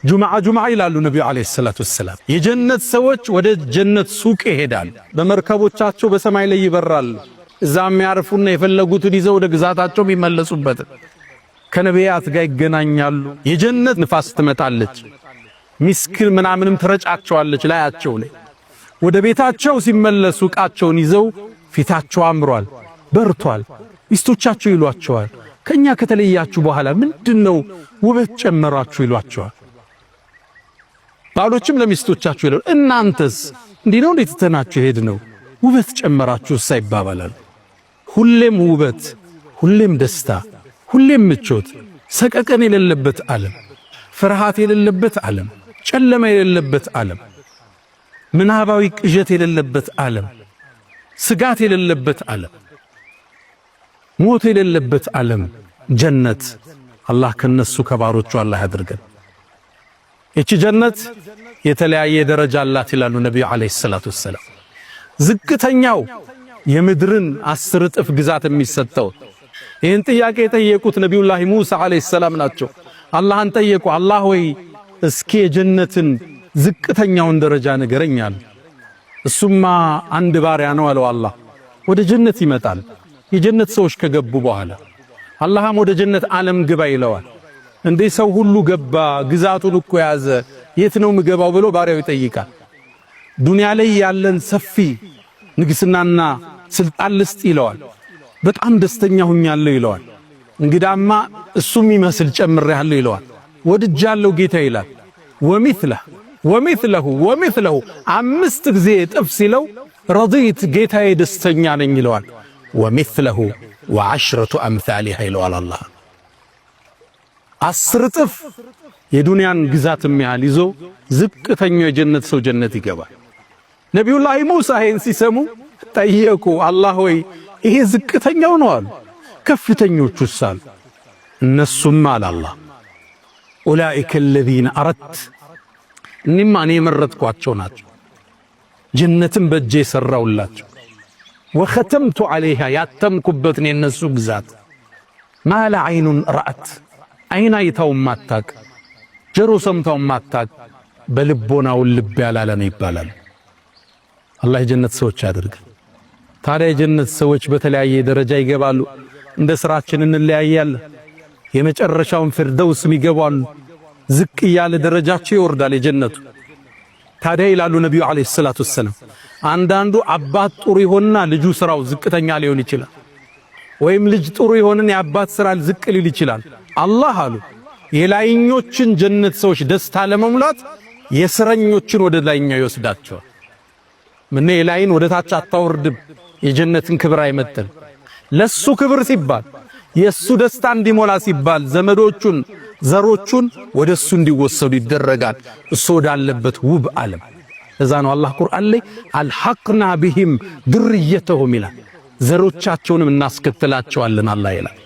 ጁምዓ ይላሉ ነብዩ አለይሂ ሰላቱ ወሰለም። የጀነት ሰዎች ወደ ጀነት ሱቅ ይሄዳሉ። በመርከቦቻቸው በሰማይ ላይ ይበራሉ። እዛም ያርፉና የፈለጉትን ይዘው ወደ ግዛታቸው የሚመለሱበት ከነቢያት ጋር ይገናኛሉ። የጀነት ንፋስ ትመጣለች፣ ሚስክር ምናምንም ትረጫቸዋለች ላያቸው ላይ። ወደ ቤታቸው ሲመለሱ ዕቃቸውን ይዘው ፊታቸው አምሯል፣ በርቷል። ሚስቶቻቸው ይሏቸዋል ከኛ ከተለያችሁ በኋላ ምንድነው ውበት ጨመራችሁ ይሏቸዋል። ባሎችም ለሚስቶቻቸው ይላሉ እናንተስ እንዲህ ነው እንዴት ተናችሁ ሄድነው ውበት ጨመራችሁ ሳይባባላል። ሁሌም ውበት፣ ሁሌም ደስታ፣ ሁሌም ምቾት፣ ሰቀቀን የሌለበት ዓለም፣ ፍርሃት የሌለበት ዓለም፣ ጨለማ የሌለበት ዓለም፣ ምናባዊ ቅዠት የሌለበት ዓለም፣ ስጋት የሌለበት ዓለም፣ ሞት የሌለበት ዓለም ጀነት። አላህ ከነሱ ከባሮቹ አላህ ያድርገን። እቺ ጀነት የተለያየ ደረጃ አላት ይላሉ ነብዩ አለይሂ ሰላቱ ወሰለም። ዝቅተኛው የምድርን 10 እጥፍ ግዛት የሚሰጠው። ይህን ጥያቄ የጠየቁት ነቢዩላህ ሙሳ አለይሂ ሰላም ናቸው። አላህን ጠየቁ፣ አላህ ወይ እስኪ የጀነትን ዝቅተኛውን ደረጃ ንገረኝ አሉ። እሱማ አንድ ባሪያ ነው አለው አላህ። ወደ ጀነት ይመጣል የጀነት ሰዎች ከገቡ በኋላ አላህም ወደ ጀነት ዓለም ግባ ይለዋል። እንዴ ሰው ሁሉ ገባ ግዛቱን እኮ ያዘ የት ነው ምገባው ብሎ ባሪያው ይጠይቃል። ዱንያ ላይ ያለን ሰፊ ንግስናና ስልጣን ልስጥ ይለዋል። በጣም ደስተኛ ሆኛለሁ ይለዋል። እንግዳማ እሱም ይመስል ጨምሬያለሁ ይለዋል። ወድጃለሁ ጌታ ይላል። ወሚስለሁ 5 ጊዜ እጥፍ ሲለው ረዲት ጌታዬ ደስተኛ ነኝ ይለዋል። ወሚስለሁ ወዐሽረቱ አምሳሊሃ ይለዋል አላህ። 10 እጥፍ የዱንያን ግዛት የሚያህል ይዞ ዝቅተኛው የጀነት ሰው ጀነት ይገባል። ነቢዩላህ ሙሳ ይህን ሲሰሙ ጠየቁ፣ አላህ ሆይ ይሄ ዝቅተኛው ነው አሉ። ከፍተኞቹስ አሉ። እነሱም አለ አላህ ኡላኢከ አለዚነ አረድት እኔማ እኔ የመረጥኳቸው ናቸው። ጀነትን በእጄ የሠራውላቸው ወኸተምቱ ዐለይሃ ያተምኩበትን የነሱ ግዛት ማላ ዐይኑን ረአት አይን አይታው ማታቅ ጆሮ ሰምታው ማታቅ በልቦናው ልብ ያላለ ነው ይባላል። አላህ የጀነት ሰዎች ያድርግ። ታዲያ የጀነት ሰዎች በተለያየ ደረጃ ይገባሉ። እንደ ስራችን እንለያያለን። የመጨረሻውን ፊርደውስ ይገባሉ። ዝቅ ያለ ደረጃቸው ይወርዳል የጀነቱ። ታዲያ ይላሉ ነብዩ አለይሂ ሰላቱ ወሰለም አንዳንዱ አባት ጥሩ ይሆንና ልጁ ስራው ዝቅተኛ ሊሆን ይችላል። ወይም ልጅ ጥሩ ይሆንና የአባት ስራ ዝቅ ሊል ይችላል። አላህ አሉ የላይኞችን ጀነት ሰዎች ደስታ ለመሙላት የስረኞችን ወደ ላይኛው ይወስዳቸዋል። ምን የላይን ወደ ታች አታወርድም። የጀነትን ክብር አይመጥን። ለሱ ክብር ሲባል የሱ ደስታ እንዲሞላ ሲባል ዘመዶቹን ዘሮቹን ወደሱ እንዲወሰዱ ይደረጋል። እሱ ወዳለበት ውብ ዓለም። እዛ ነው አላህ ቁርአን ላይ አልሐቅና ቢሂም ድርየተሁም ይላል። ዘሮቻቸውንም እናስከትላቸዋለን አላህ ይላል።